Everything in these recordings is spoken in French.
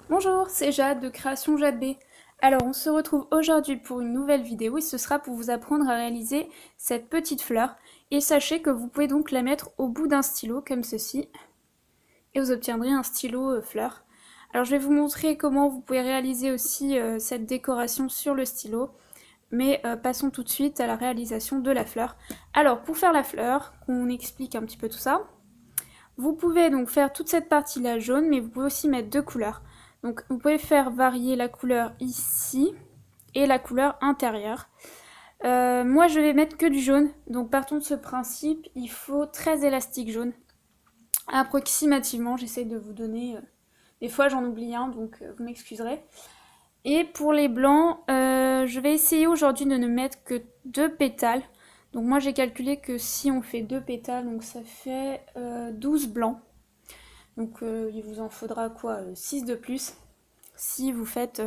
Bonjour, c'est Jade de Création Jade B. Alors on se retrouve aujourd'hui pour une nouvelle vidéo et ce sera pour vous apprendre à réaliser cette petite fleur. Et sachez que vous pouvez donc la mettre au bout d'un stylo comme ceci et vous obtiendrez un stylo fleur. Alors je vais vous montrer comment vous pouvez réaliser aussi cette décoration sur le stylo. Mais passons tout de suite à la réalisation de la fleur. Alors pour faire la fleur, qu'on explique un petit peu tout ça, vous pouvez donc faire toute cette partie là jaune, mais vous pouvez aussi mettre deux couleurs. Donc vous pouvez faire varier la couleur ici et la couleur intérieure. Moi je vais mettre que du jaune, donc partons de ce principe, il faut 13 élastiques jaunes. Approximativement, j'essaie de vous donner... des fois j'en oublie un, donc vous m'excuserez. Et pour les blancs, je vais essayer aujourd'hui de ne mettre que 2 pétales. Donc moi j'ai calculé que si on fait 2 pétales, donc ça fait 12 blancs. Donc il vous en faudra quoi 6 de plus si vous faites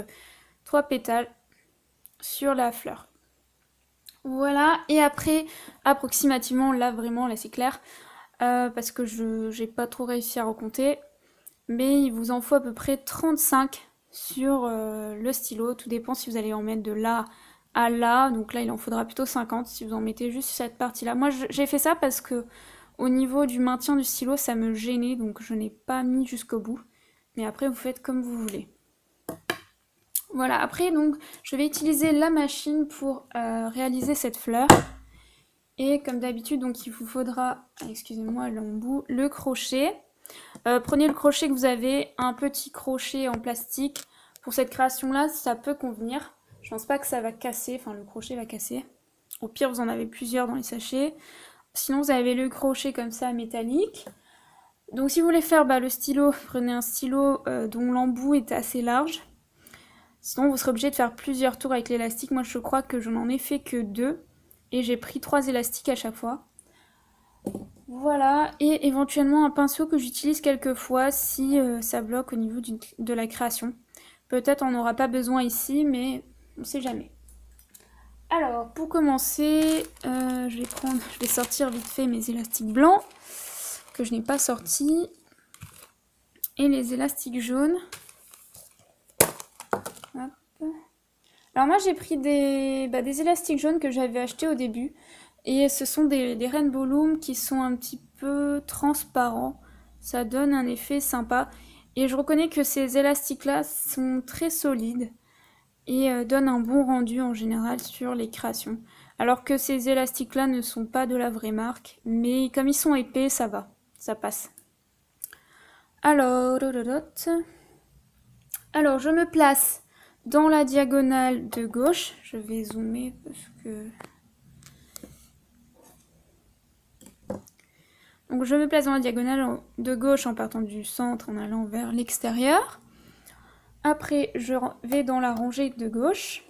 3 pétales sur la fleur. Voilà, et après, approximativement, là vraiment, là c'est clair, parce que je n'ai pas trop réussi à recompter, mais il vous en faut à peu près 35 sur le stylo, tout dépend si vous allez en mettre de là à là, donc là il en faudra plutôt 50 si vous en mettez juste cette partie-là. Moi j'ai fait ça parce que au niveau du maintien du stylo, ça me gênait, donc je n'ai pas mis jusqu'au bout. Mais après, vous faites comme vous voulez. Voilà, après, donc, je vais utiliser la machine pour réaliser cette fleur. Et comme d'habitude, donc, il vous faudra, excusez-moi l'embout, le crochet. Prenez le crochet que vous avez, un petit crochet en plastique. Pour cette création-là, ça peut convenir. Je pense pas que ça va casser, enfin, le crochet va casser. Au pire, vous en avez plusieurs dans les sachets. Sinon, vous avez le crochet comme ça, métallique. Donc si vous voulez faire le stylo, prenez un stylo dont l'embout est assez large. Sinon, vous serez obligé de faire plusieurs tours avec l'élastique. Moi, je crois que je n'en ai fait que 2. Et j'ai pris 3 élastiques à chaque fois. Voilà, et éventuellement un pinceau que j'utilise quelques fois si ça bloque au niveau de la création. Peut-être on n'aura pas besoin ici, mais on ne sait jamais. Alors, pour commencer, je vais sortir vite fait mes élastiques blancs que je n'ai pas sortis et les élastiques jaunes. Hop. Alors moi j'ai pris des élastiques jaunes que j'avais achetés au début et ce sont des Rainbow Loom qui sont un petit peu transparents. Ça donne un effet sympa et je reconnais que ces élastiques là sont très solides et donnent un bon rendu en général sur les créations. Alors que ces élastiques là ne sont pas de la vraie marque, mais comme ils sont épais ça va, ça passe. Alors je me place dans la diagonale de gauche. Je vais zoomer parce que... Donc je me place dans la diagonale de gauche en partant du centre en allant vers l'extérieur. Après je vais dans la rangée de gauche.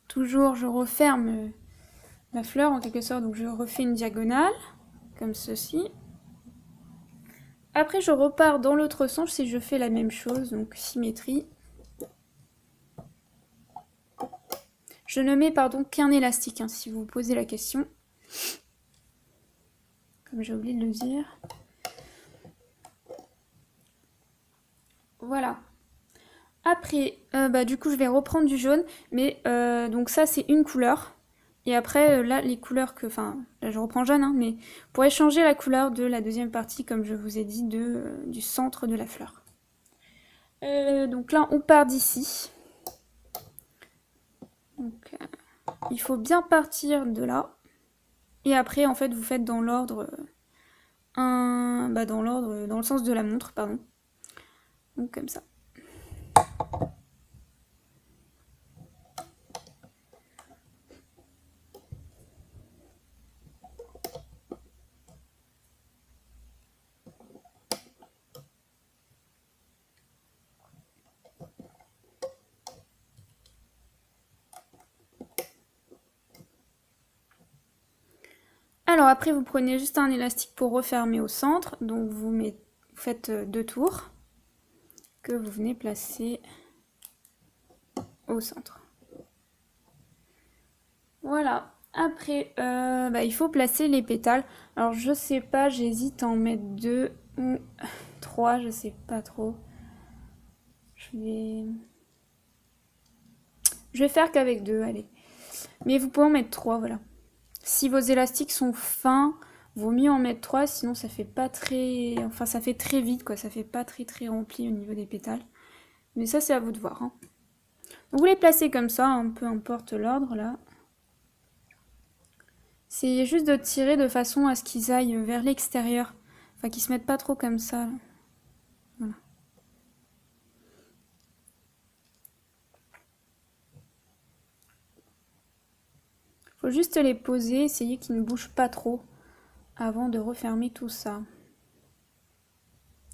Toujours je referme la fleur en quelque sorte, donc je refais une diagonale comme ceci. Après je repars dans l'autre sens si je fais la même chose, donc symétrie. Je ne mets qu'un élastique si vous vous posez la question. Comme j'ai oublié de le dire. Voilà. Après, du coup, je vais reprendre du jaune, mais donc ça, c'est une couleur. Et après, là, les couleurs que... Enfin, là, je reprends jaune, mais vous pourrez changer la couleur de la deuxième partie, comme je vous ai dit, du centre de la fleur. Donc là, on part d'ici. Donc, il faut bien partir de là. Et après, en fait, vous faites dans l'ordre... dans le sens de la montre, pardon. Donc, comme ça. Alors après, vous prenez juste un élastique pour refermer au centre. Donc vous faites 2 tours que vous venez placer au centre. Voilà. Après, il faut placer les pétales. Alors je sais pas, j'hésite à en mettre 2 ou 3, je sais pas trop. Je vais faire qu'avec 2, allez. Mais vous pouvez en mettre 3, voilà. Si vos élastiques sont fins, vaut mieux en mettre 3, sinon ça fait pas très... Enfin, ça fait très vite, quoi. Ça fait pas très rempli au niveau des pétales. Mais ça, c'est à vous de voir. Hein. Donc, vous les placez comme ça, hein, peu importe l'ordre, là. C'est juste de tirer de façon à ce qu'ils aillent vers l'extérieur. Enfin, qu'ils se mettent pas trop comme ça, là. Voilà. Faut juste les poser, essayer qu'ils ne bougent pas trop avant de refermer tout ça.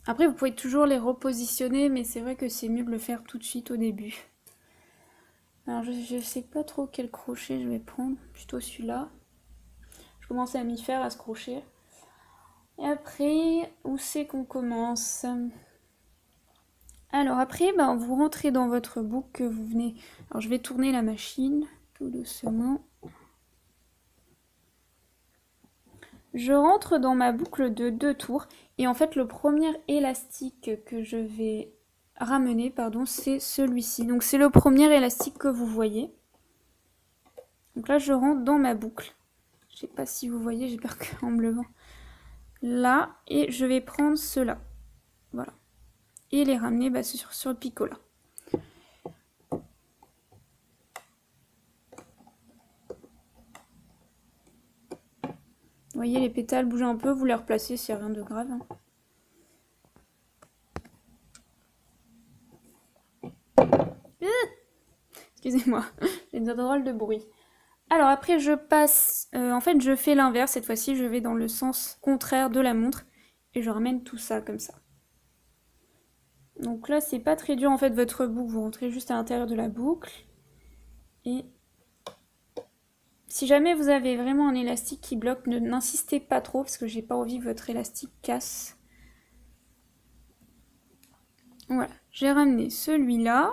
Après, vous pouvez toujours les repositionner, mais c'est vrai que c'est mieux de le faire tout de suite au début. Alors, je sais pas trop quel crochet je vais prendre, plutôt celui-là. Je commence à m'y faire à ce crochet. Et après, où c'est qu'on commence? Alors après, bah, vous rentrez dans votre boucle que vous venez... Alors, je vais tourner la machine, tout doucement. Je rentre dans ma boucle de 2 tours. Et en fait, le premier élastique que je vais ramener, pardon, c'est celui-ci. Donc c'est le premier élastique que vous voyez. Donc là, je rentre dans ma boucle. Je sais pas si vous voyez, j'ai peur qu'en me levant. Là, et je vais prendre ceux-là. Voilà. Et les ramener bah, sur le picot là. Vous voyez, les pétales bougent un peu, vous les replacez, c'est rien de grave. Hein. Excusez-moi, j'ai des drôles de bruit. Alors après je passe, en fait je fais l'inverse, cette fois-ci je vais dans le sens contraire de la montre et je ramène tout ça comme ça. Donc là c'est pas très dur en fait votre boucle, vous rentrez juste à l'intérieur de la boucle et si jamais vous avez vraiment un élastique qui bloque, n'insistez pas trop parce que j'ai pas envie que votre élastique casse. Voilà, j'ai ramené celui-là.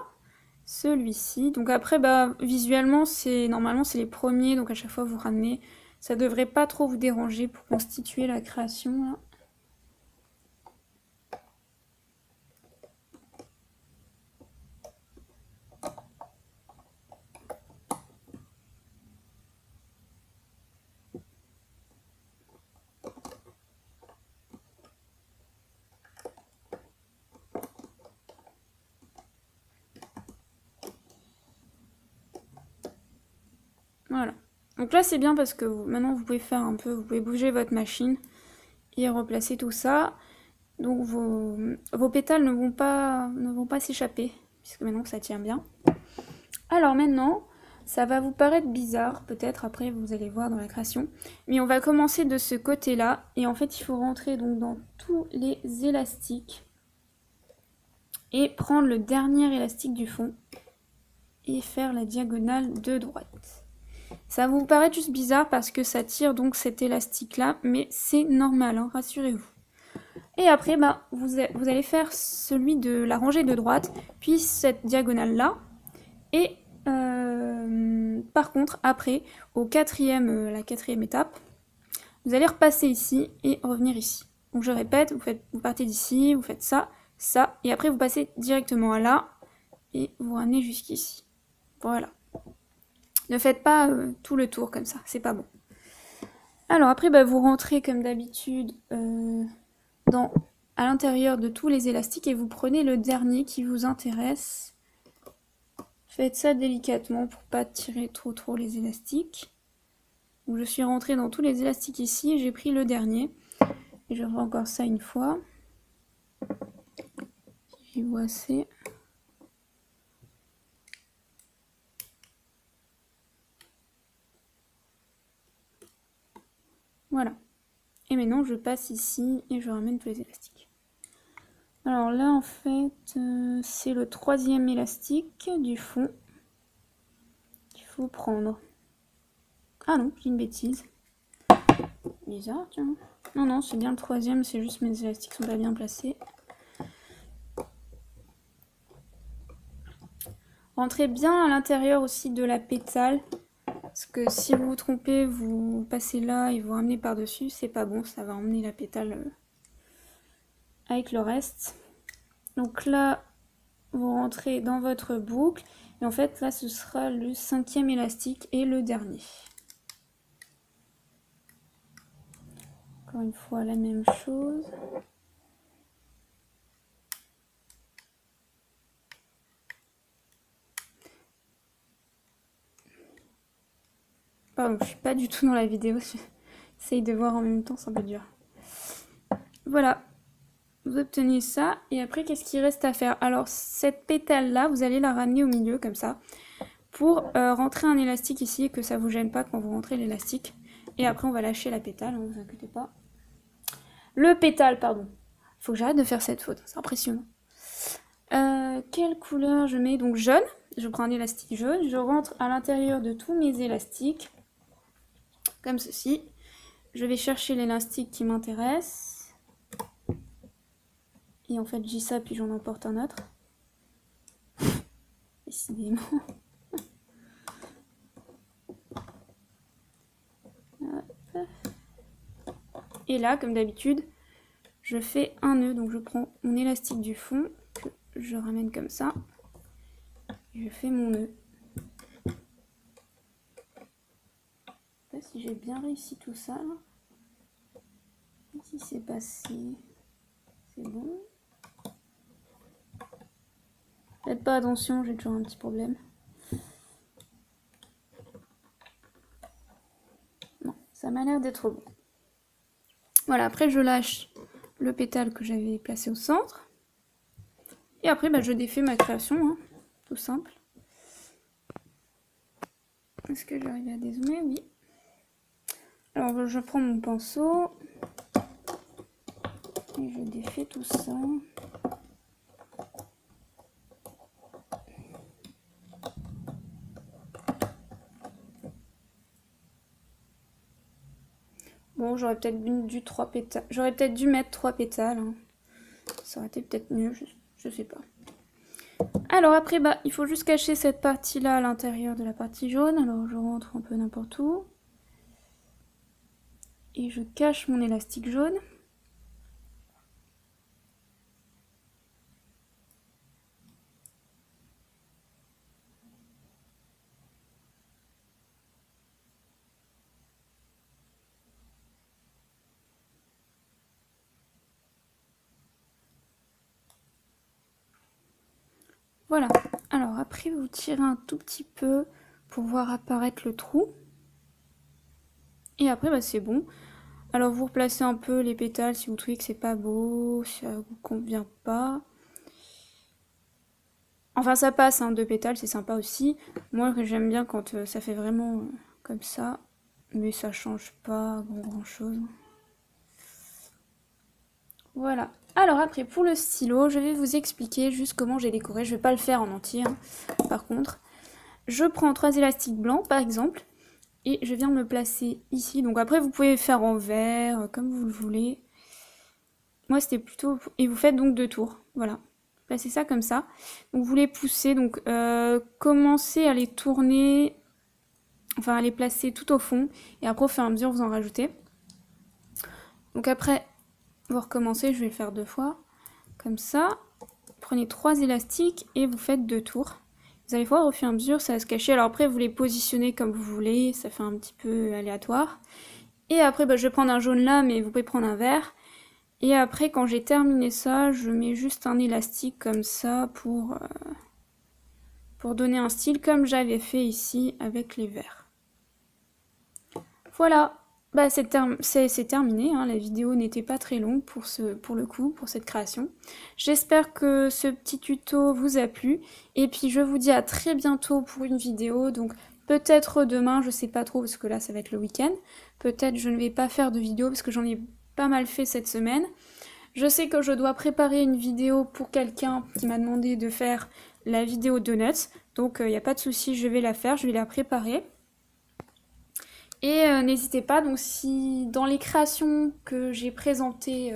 Celui-ci. Donc après, bah, visuellement, normalement c'est les premiers, donc à chaque fois vous ramenez. Ça devrait pas trop vous déranger pour constituer la création. Là. Voilà. Donc là c'est bien parce que maintenant vous pouvez faire un peu, vous pouvez bouger votre machine et replacer tout ça. Donc vos pétales ne vont pas s'échapper, puisque maintenant ça tient bien. Alors maintenant, ça va vous paraître bizarre, peut-être après vous allez voir dans la création, mais on va commencer de ce côté-là, et en fait il faut rentrer donc dans tous les élastiques, et prendre le dernier élastique du fond, et faire la diagonale de droite. Ça va vous paraître juste bizarre parce que ça tire donc cet élastique-là, mais c'est normal, hein, rassurez-vous. Et après, bah, vous allez faire celui de la rangée de droite, puis cette diagonale-là, et par contre, après, la quatrième étape, vous allez repasser ici et revenir ici. Donc je répète, vous partez d'ici, vous faites ça, ça, et après vous passez directement à là, et vous ramenez jusqu'ici. Voilà. Ne faites pas tout le tour comme ça, c'est pas bon. Alors après, bah, vous rentrez comme d'habitude à l'intérieur de tous les élastiques et vous prenez le dernier qui vous intéresse. Faites ça délicatement pour pas tirer trop les élastiques. Donc je suis rentrée dans tous les élastiques ici et j'ai pris le dernier. Et je refais encore ça une fois. J'y vois assez. Voilà. Et maintenant je passe ici et je ramène tous les élastiques. Alors là en fait c'est le troisième élastique du fond qu'il faut prendre. Ah non, j'ai une bêtise. Bizarre, tiens. Non, c'est bien le troisième, c'est juste mes élastiques sont pas bien placés. Rentrez bien à l'intérieur aussi de la pétale. Parce que si vous vous trompez, vous passez là et vous ramenez par-dessus, c'est pas bon, ça va emmener la pétale avec le reste. Donc là, vous rentrez dans votre boucle. Et en fait, là, ce sera le 5e élastique et le dernier. Encore une fois, la même chose. Pardon, je suis pas du tout dans la vidéo. J'essaye de voir en même temps, c'est un peu dur. Voilà. Vous obtenez ça, et après qu'est-ce qu'il reste à faire? Alors cette pétale là, vous allez la ramener au milieu comme ça, pour rentrer un élastique ici, et que ça vous gêne pas quand vous rentrez l'élastique. Et après on va lâcher la pétale, ne vous inquiétez pas. Le pétale, pardon. Faut que j'arrête de faire cette faute, c'est impressionnant. Quelle couleur je mets? Donc jaune, je prends un élastique jaune, je rentre à l'intérieur de tous mes élastiques, comme ceci. Je vais chercher l'élastique qui m'intéresse. Et en fait, je dis ça, puis j'en emporte un autre. Décidément. Et là, comme d'habitude, je fais un nœud. Donc je prends mon élastique du fond, que je ramène comme ça. Et je fais mon nœud. Je sais pas si j'ai bien réussi tout ça, là. Si c'est passé, c'est bon. Faites pas attention, j'ai toujours un petit problème. Non, ça m'a l'air d'être bon. Voilà, après je lâche le pétale que j'avais placé au centre. Et après, bah, je défais ma création, hein, tout simple. Est-ce que j'arrive à dézoomer? Oui. Alors, je prends mon pinceau. Et je défais tout ça. Bon, j'aurais peut-être dû 3 pétales. J'aurais peut-être dû mettre 3 pétales. Hein. Ça aurait été peut-être mieux, je sais pas. Alors après, bah, il faut juste cacher cette partie-là à l'intérieur de la partie jaune. Alors je rentre un peu n'importe où. Et je cache mon élastique jaune. Voilà. Alors après, vous tirez un tout petit peu pour voir apparaître le trou. Et après, bah, c'est bon. Alors vous replacez un peu les pétales si vous trouvez que c'est pas beau, si ça vous convient pas. Enfin ça passe, hein, 2 pétales, c'est sympa aussi. Moi j'aime bien quand ça fait vraiment comme ça. Mais ça change pas grand chose. Voilà. Alors après pour le stylo, je vais vous expliquer juste comment j'ai décoré. Je vais pas le faire en entier, hein, par contre. Je prends 3 élastiques blancs par exemple. Et je viens me placer ici. Donc après vous pouvez faire en vert, comme vous le voulez. Moi c'était plutôt... Et vous faites donc 2 tours. Voilà. Placez ça comme ça. Donc vous les poussez. Donc commencez à les tourner. Enfin à les placer tout au fond. Et après au fur et à mesure vous en rajoutez. Donc après vous recommencez. Je vais le faire 2 fois. Comme ça. Prenez 3 élastiques et vous faites 2 tours. Vous allez voir au fur et à mesure ça va se cacher. Alors après vous les positionnez comme vous voulez. Ça fait un petit peu aléatoire. Et après bah, je vais prendre un jaune là. Mais vous pouvez prendre un vert. Et après, quand j'ai terminé ça, je mets juste un élastique comme ça pour donner un style comme j'avais fait ici avec les verts. Voilà, bah, c'est terminé, hein. La vidéo n'était pas très longue pour cette création. J'espère que ce petit tuto vous a plu. Et puis je vous dis à très bientôt pour une vidéo. Donc peut-être demain, je sais pas trop parce que là ça va être le week-end. Peut-être je ne vais pas faire de vidéo parce que j'en ai pas mal fait cette semaine. Je sais que je dois préparer une vidéo pour quelqu'un qui m'a demandé de faire la vidéo donuts. Donc il n'y a pas de souci, je vais la faire, je vais la préparer. Et n'hésitez pas, donc si dans les créations que j'ai présentées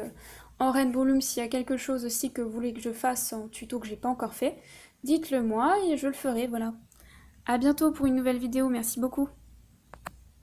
en Rainbow Loom, s'il y a quelque chose aussi que vous voulez que je fasse en tuto que j'ai pas encore fait, dites-le moi et je le ferai, voilà. À bientôt pour une nouvelle vidéo, merci beaucoup.